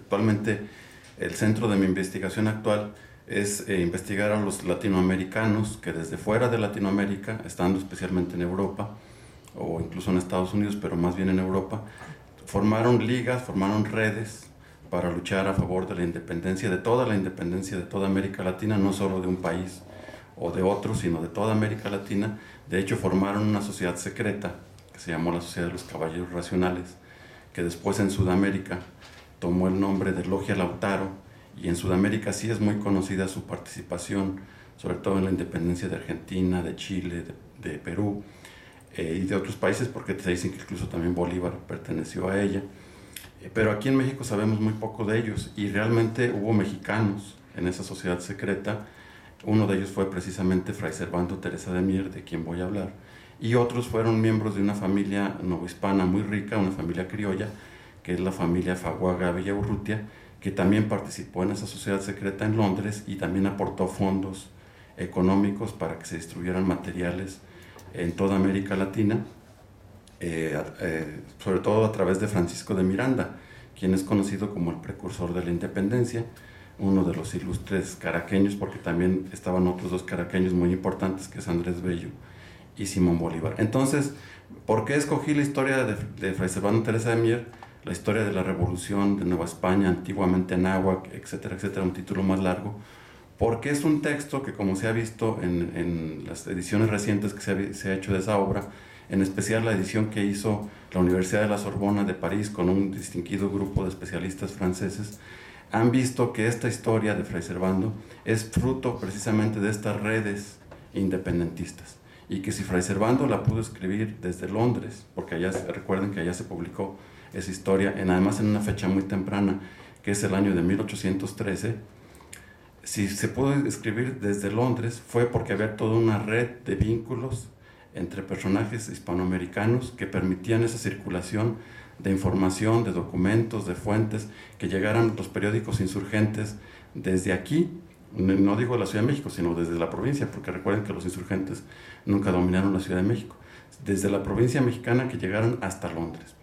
Actualmente el centro de mi investigación actual es investigar a los latinoamericanos que desde fuera de Latinoamérica, estando especialmente en Europa o incluso en Estados Unidos, pero más bien en Europa, formaron ligas, formaron redes para luchar a favor de la independencia, de toda la independencia de toda América Latina, no solo de un país o de otro, sino de toda América Latina. De hecho, formaron una sociedad secreta que se llamó la Sociedad de los Caballeros Racionales, que después en Sudamérica tomó el nombre de Logia Lautaro, y en Sudamérica sí es muy conocida su participación, sobre todo en la independencia de Argentina, de Chile, de Perú y de otros países, porque se dicen que incluso también Bolívar perteneció a ella. Pero aquí en México sabemos muy poco de ellos, y realmente hubo mexicanos en esa sociedad secreta. Uno de ellos fue precisamente Fray Servando Teresa de Mier, de quien voy a hablar, y otros fueron miembros de una familia novohispana muy rica, una familia criolla, que es la familia Faguaga Villaurrutia, que también participó en esa sociedad secreta en Londres y también aportó fondos económicos para que se distribuyeran materiales en toda América Latina, sobre todo a través de Francisco de Miranda, quien es conocido como el precursor de la independencia, uno de los ilustres caraqueños, porque también estaban otros dos caraqueños muy importantes, que es Andrés Bello y Simón Bolívar. Entonces, ¿por qué escogí la historia de Fray Servando Teresa de Mier? La historia de la Revolución de Nueva España, antiguamente Anáhuac, etcétera, etcétera, un título más largo, porque es un texto que, como se ha visto en las ediciones recientes que se ha hecho de esa obra, en especial la edición que hizo la Universidad de la Sorbona de París con un distinguido grupo de especialistas franceses, han visto que esta historia de Fray Servando es fruto precisamente de estas redes independentistas, y que si Fray Servando la pudo escribir desde Londres, porque allá, recuerden que allá se publicó esa historia, además en una fecha muy temprana, que es el año de 1813, si se pudo escribir desde Londres fue porque había toda una red de vínculos entre personajes hispanoamericanos que permitían esa circulación de información, de documentos, de fuentes, que llegaran los periódicos insurgentes desde aquí, no digo la Ciudad de México, sino desde la provincia, porque recuerden que los insurgentes nunca dominaron la Ciudad de México, desde la provincia mexicana, que llegaron hasta Londres,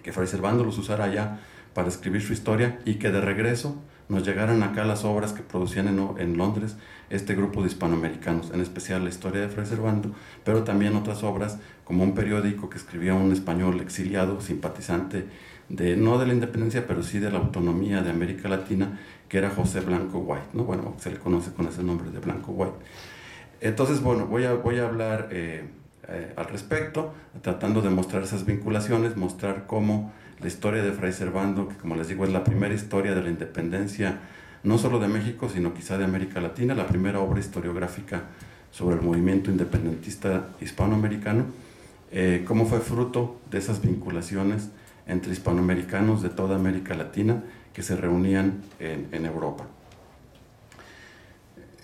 que Fray Servando los usara allá para escribir su historia, y que de regreso nos llegaran acá las obras que producían en Londres este grupo de hispanoamericanos, en especial la historia de Fray Servando, pero también otras obras, como un periódico que escribía un español exiliado, simpatizante no de la independencia, pero sí de la autonomía de América Latina, que era José Blanco White, ¿no? Bueno, se le conoce con ese nombre de Blanco White. Entonces, bueno, voy a hablar al respecto, tratando de mostrar esas vinculaciones, mostrar cómo la historia de Fray Servando, que como les digo es la primera historia de la independencia, no solo de México, sino quizá de América Latina, la primera obra historiográfica sobre el movimiento independentista hispanoamericano, cómo fue fruto de esas vinculaciones entre hispanoamericanos de toda América Latina que se reunían en Europa.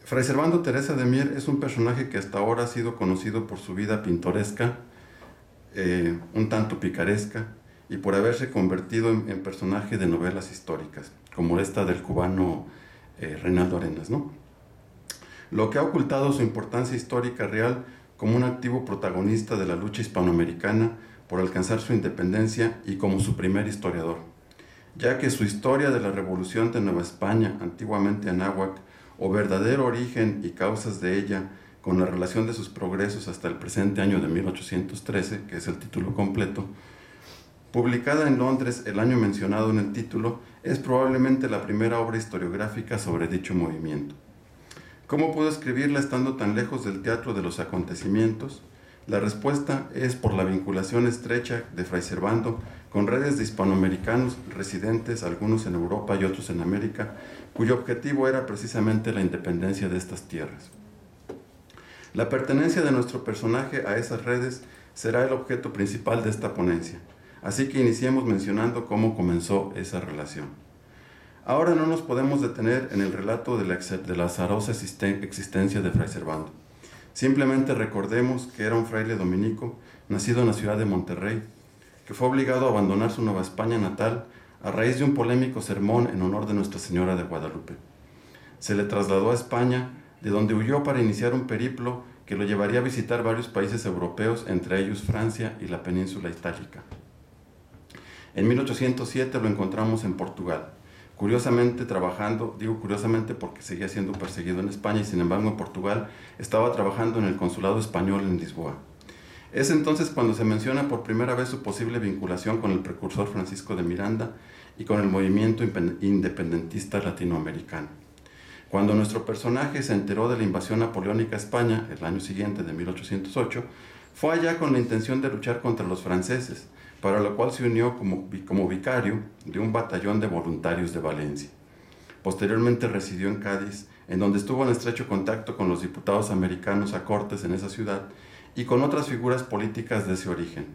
Fray Servando Teresa de Mier es un personaje que hasta ahora ha sido conocido por su vida pintoresca, un tanto picaresca, y por haberse convertido en personaje de novelas históricas, como esta del cubano Reinaldo Arenas, ¿no? Lo que ha ocultado su importancia histórica real como un activo protagonista de la lucha hispanoamericana por alcanzar su independencia, y como su primer historiador, ya que su historia de la Revolución de Nueva España, antiguamente Anáhuac, o verdadero origen y causas de ella, con la relación de sus progresos hasta el presente año de 1813, que es el título completo, publicada en Londres el año mencionado en el título, es probablemente la primera obra historiográfica sobre dicho movimiento. ¿Cómo pudo escribirla estando tan lejos del teatro de los acontecimientos? La respuesta es por la vinculación estrecha de Fray Servando con redes de hispanoamericanos residentes, algunos en Europa y otros en América, cuyo objetivo era precisamente la independencia de estas tierras. La pertenencia de nuestro personaje a esas redes será el objeto principal de esta ponencia, así que iniciemos mencionando cómo comenzó esa relación. Ahora no nos podemos detener en el relato de la azarosa existencia de Fray Servando. Simplemente recordemos que era un fraile dominico, nacido en la ciudad de Monterrey, que fue obligado a abandonar su Nueva España natal a raíz de un polémico sermón en honor de Nuestra Señora de Guadalupe. Se le trasladó a España, de donde huyó para iniciar un periplo que lo llevaría a visitar varios países europeos, entre ellos Francia y la península itálica. En 1807 lo encontramos en Portugal, curiosamente trabajando, digo curiosamente porque seguía siendo perseguido en España y sin embargo en Portugal estaba trabajando en el consulado español en Lisboa. Es entonces cuando se menciona por primera vez su posible vinculación con el precursor Francisco de Miranda y con el movimiento independentista latinoamericano. Cuando nuestro personaje se enteró de la invasión napoleónica a España, el año siguiente de 1808, fue allá con la intención de luchar contra los franceses, para lo cual se unió como vicario de un batallón de voluntarios de Valencia. Posteriormente residió en Cádiz, en donde estuvo en estrecho contacto con los diputados americanos a Cortes en esa ciudad y con otras figuras políticas de ese origen.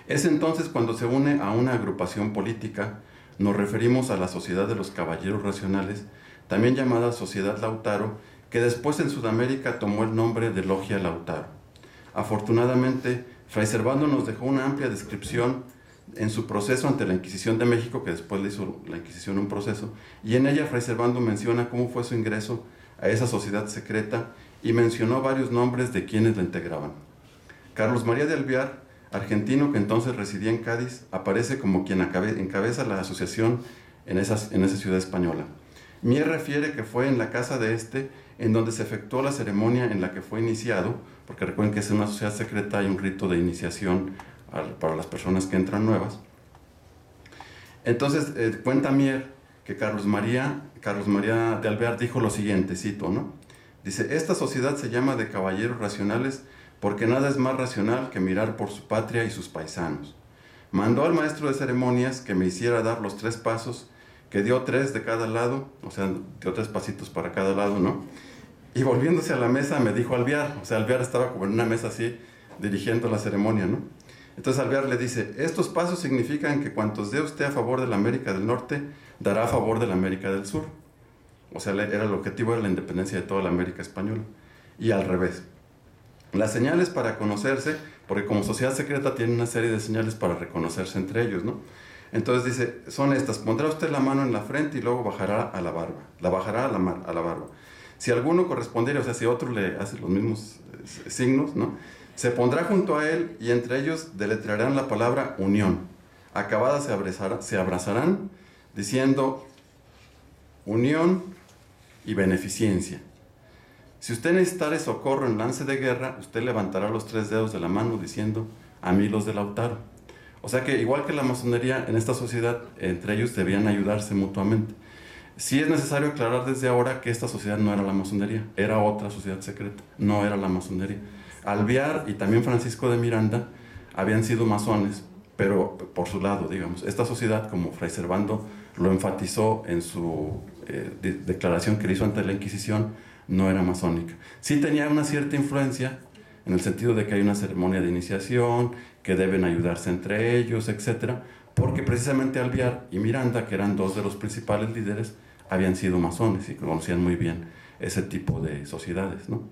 Es entonces cuando se une a una agrupación política, nos referimos a la Sociedad de los Caballeros Racionales, también llamada Sociedad Lautaro, que después en Sudamérica tomó el nombre de Logia Lautaro. Afortunadamente, Fray Servando nos dejó una amplia descripción en su proceso ante la Inquisición de México, que después le hizo la Inquisición un proceso, y en ella Fray Servando menciona cómo fue su ingreso a esa sociedad secreta y mencionó varios nombres de quienes la integraban. Carlos María de Alvear, argentino que entonces residía en Cádiz, aparece como quien encabeza la asociación en esa ciudad española. Mier refiere que fue en la casa de este en donde se efectuó la ceremonia en la que fue iniciado, porque recuerden que es una sociedad secreta, hay un rito de iniciación para las personas que entran nuevas. Entonces cuenta Mier que Carlos María de Alvear dijo lo siguiente, cito, ¿no? Dice, esta sociedad se llama de caballeros racionales porque nada es más racional que mirar por su patria y sus paisanos. Mandó al maestro de ceremonias que me hiciera dar los 3 pasos, que dio 3 de cada lado, o sea, dio 3 pasitos para cada lado, ¿no? Y volviéndose a la mesa me dijo Alvear, o sea, Alvear estaba como en una mesa así, dirigiendo la ceremonia, ¿no? Entonces Alvear le dice, estos pasos significan que cuantos dé usted a favor de la América del Norte, dará a favor de la América del Sur. O sea, el objetivo era la independencia de toda la América española. Y al revés. Las señales para conocerse, porque como sociedad secreta tiene una serie de señales para reconocerse entre ellos, ¿no? Entonces dice, son estas, pondrá usted la mano en la frente y luego bajará a la barba, la bajará a la barba. Si alguno correspondiera, o sea, si otro le hace los mismos signos, ¿no? Se pondrá junto a él y entre ellos deletrearán la palabra unión. Acabadas se abrazarán diciendo unión y beneficencia. Si usted necesitare socorro en lance de guerra, usted levantará los 3 dedos de la mano diciendo a mí los de Lautaro. O sea que igual que la masonería en esta sociedad, entre ellos debían ayudarse mutuamente. Sí es necesario aclarar desde ahora que esta sociedad no era la masonería, era otra sociedad secreta, no era la masonería. Alvear y también Francisco de Miranda habían sido masones, pero por su lado, digamos. Esta sociedad, como Fray Servando lo enfatizó en su declaración que le hizo ante la Inquisición, no era masónica. Sí tenía una cierta influencia, en el sentido de que hay una ceremonia de iniciación, que deben ayudarse entre ellos, etc. Porque precisamente Alvear y Miranda, que eran 2 de los principales líderes, habían sido masones y conocían muy bien ese tipo de sociedades, ¿no?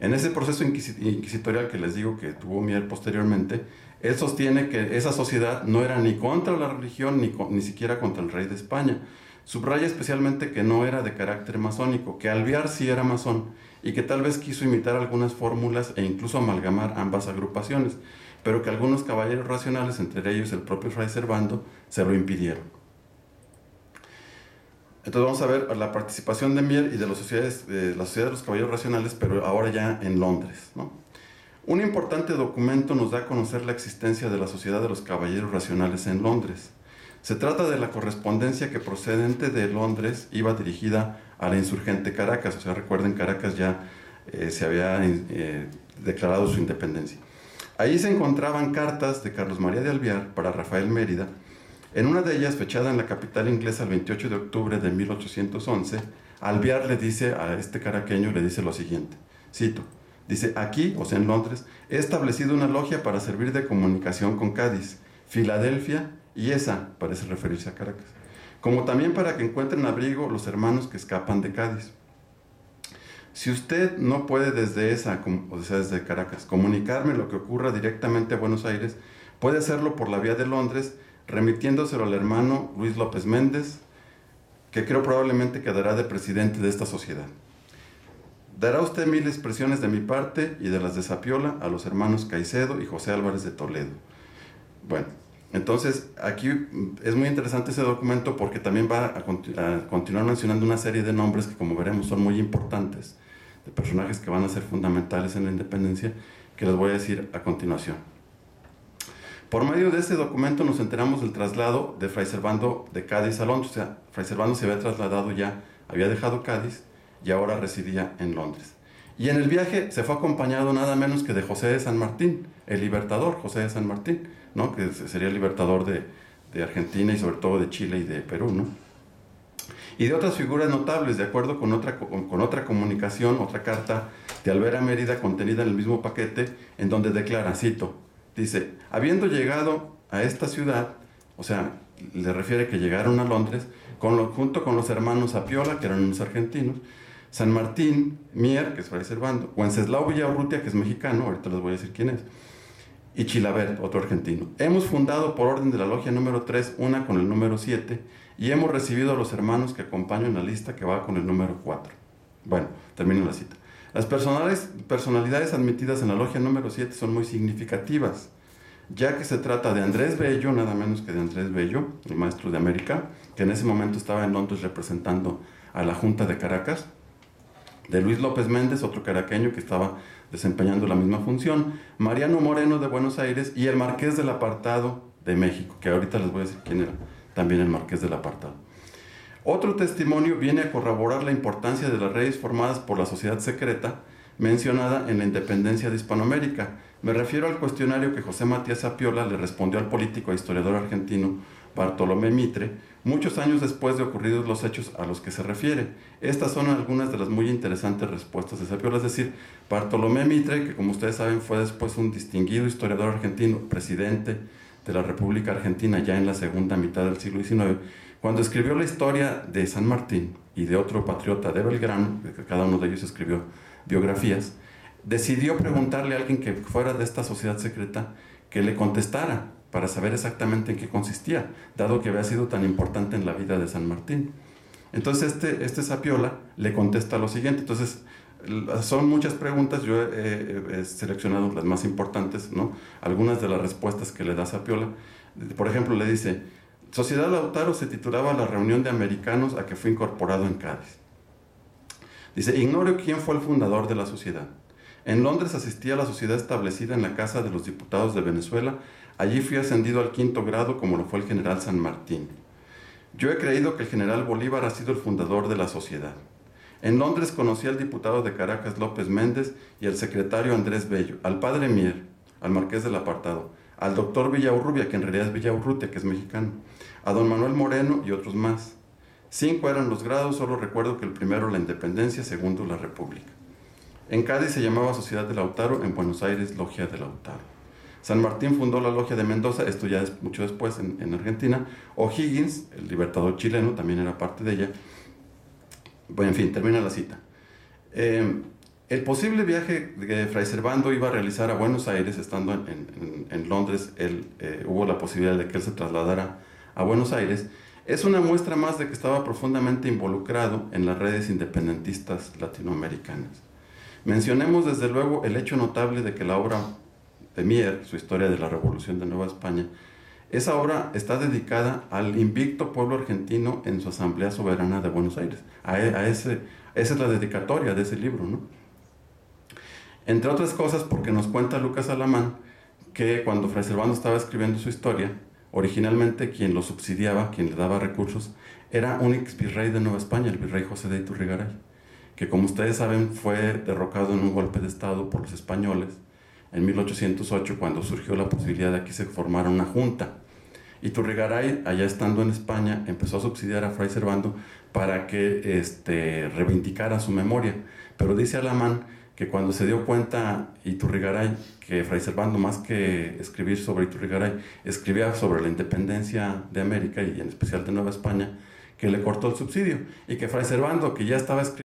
En ese proceso inquisitorial que les digo que tuvo Mier posteriormente, él sostiene que esa sociedad no era ni contra la religión ni siquiera contra el rey de España. Subraya especialmente que no era de carácter masónico, que Alvear sí era masón y que tal vez quiso imitar algunas fórmulas e incluso amalgamar ambas agrupaciones, pero que algunos caballeros racionales, entre ellos el propio Fray Servando, se lo impidieron. Entonces vamos a ver la participación de Mier y de la Sociedad de los Caballeros Racionales, pero ahora ya en Londres, ¿no? Un importante documento nos da a conocer la existencia de la Sociedad de los Caballeros Racionales en Londres. Se trata de la correspondencia que procedente de Londres iba dirigida a la insurgente Caracas. O sea, recuerden, Caracas ya se había declarado su independencia. Ahí se encontraban cartas de Carlos María de Alvear para Rafael Mérida. En una de ellas, fechada en la capital inglesa el 28 de octubre de 1811, Alvear le dice a este caraqueño, le dice lo siguiente, cito, dice, aquí, o sea en Londres, he establecido una logia para servir de comunicación con Cádiz, Filadelfia y esa, parece referirse a Caracas, como también para que encuentren abrigo los hermanos que escapan de Cádiz. Si usted no puede desde esa, o sea desde Caracas, comunicarme lo que ocurra directamente a Buenos Aires, puede hacerlo por la vía de Londres, remitiéndoselo al hermano Luis López Méndez, que creo probablemente quedará de presidente de esta sociedad. Dará usted 1000 expresiones de mi parte y de las de Zapiola a los hermanos Caicedo y José Álvarez de Toledo. Bueno, Entonces, aquí es muy interesante ese documento porque también va a continuar mencionando una serie de nombres que, como veremos, son muy importantes, de personajes que van a ser fundamentales en la independencia, que les voy a decir a continuación. Por medio de este documento nos enteramos del traslado de Fray Servando de Cádiz a Londres. O sea, Fray Servando se había trasladado ya, había dejado Cádiz y ahora residía en Londres. Y en el viaje se fue acompañado nada menos que de José de San Martín, el libertador José de San Martín, ¿no? Que sería el libertador de Argentina y sobre todo de Chile y de Perú, ¿no? Y de otras figuras notables, de acuerdo con otra comunicación, otra carta de Alvera Mérida contenida en el mismo paquete, en donde declara, cito, dice, habiendo llegado a esta ciudad, o sea, le refiere que llegaron a Londres, junto con los hermanos Apiola, que eran unos argentinos, San Martín, Mier, que es Fray Servando, Wenceslao Villaurrutia, que es mexicano, ahorita les voy a decir quién es, y Chilavert, otro argentino. Hemos fundado por orden de la logia número 3, una con el número 7, y hemos recibido a los hermanos que acompañan la lista que va con el número 4. Bueno, termino la cita. Las personalidades admitidas en la logia número 7 son muy significativas, ya que se trata de Andrés Bello, nada menos que de Andrés Bello, el maestro de América, que en ese momento estaba en Londres representando a la Junta de Caracas, de Luis López Méndez, otro caraqueño que estaba desempeñando la misma función, Mariano Moreno de Buenos Aires y el Marqués del Apartado de México, que ahorita les voy a decir quién era también el Marqués del Apartado. Otro testimonio viene a corroborar la importancia de las redes formadas por la sociedad secreta mencionada en la independencia de Hispanoamérica. Me refiero al cuestionario que José Matías Apiola le respondió al político e historiador argentino Bartolomé Mitre, muchos años después de ocurridos los hechos a los que se refiere. Estas son algunas de las muy interesantes respuestas de Apiola, es decir, Bartolomé Mitre, que como ustedes saben fue después un distinguido historiador argentino, presidente de la República Argentina ya en la segunda mitad del siglo XIX, cuando escribió la historia de San Martín y de otro patriota de Belgrano, que cada uno de ellos escribió biografías, decidió preguntarle a alguien que fuera de esta sociedad secreta que le contestara para saber exactamente en qué consistía, dado que había sido tan importante en la vida de San Martín. Entonces este Sapiola le contesta lo siguiente. Entonces son muchas preguntas, yo he seleccionado las más importantes, ¿no? Algunas de las respuestas que le da Sapiola. Por ejemplo, le dice, Sociedad Lautaro se titulaba La Reunión de Americanos a que fue incorporado en Cádiz. Dice, ignoro quién fue el fundador de la sociedad. En Londres asistí a la sociedad establecida en la Casa de los Diputados de Venezuela. Allí fui ascendido al 5º grado como lo fue el general San Martín. Yo he creído que el general Bolívar ha sido el fundador de la sociedad. En Londres conocí al diputado de Caracas López Méndez y al secretario Andrés Bello, al padre Mier, al Marqués del Apartado, al doctor Villaurrutia, que en realidad es Villaurrutia, que es mexicano, a don Manuel Moreno y otros más. 5 eran los grados, solo recuerdo que el primero la independencia, segundo la república. En Cádiz se llamaba Sociedad de Lautaro, en Buenos Aires Logia de Lautaro. San Martín fundó la Logia de Mendoza, esto ya es mucho después en Argentina. O'Higgins, el libertador chileno, también era parte de ella. Bueno, en fin, termina la cita. El posible viaje que Fray Servando iba a realizar a Buenos Aires, estando en Londres, hubo la posibilidad de que él se trasladara a Buenos Aires, es una muestra más de que estaba profundamente involucrado en las redes independentistas latinoamericanas. Mencionemos desde luego el hecho notable de que la obra de Mier, su historia de la Revolución de Nueva España, esa obra está dedicada al invicto pueblo argentino en su Asamblea Soberana de Buenos Aires. Esa es la dedicatoria de ese libro, ¿no? Entre otras cosas porque nos cuenta Lucas Alamán que cuando Fray Servando estaba escribiendo su historia, originalmente quien lo subsidiaba, quien le daba recursos, era un ex virrey de Nueva España, el virrey José de Iturrigaray, que como ustedes saben fue derrocado en un golpe de estado por los españoles en 1808, cuando surgió la posibilidad de que se formara una junta. Iturrigaray, allá estando en España, empezó a subsidiar a Fray Servando para que reivindicara su memoria. Pero dice Alamán que cuando se dio cuenta Iturrigaray que Fray Servando, más que escribir sobre Iturrigaray, escribía sobre la independencia de América y en especial de Nueva España, que le cortó el subsidio, y que Fray Servando, que ya estaba escribiendo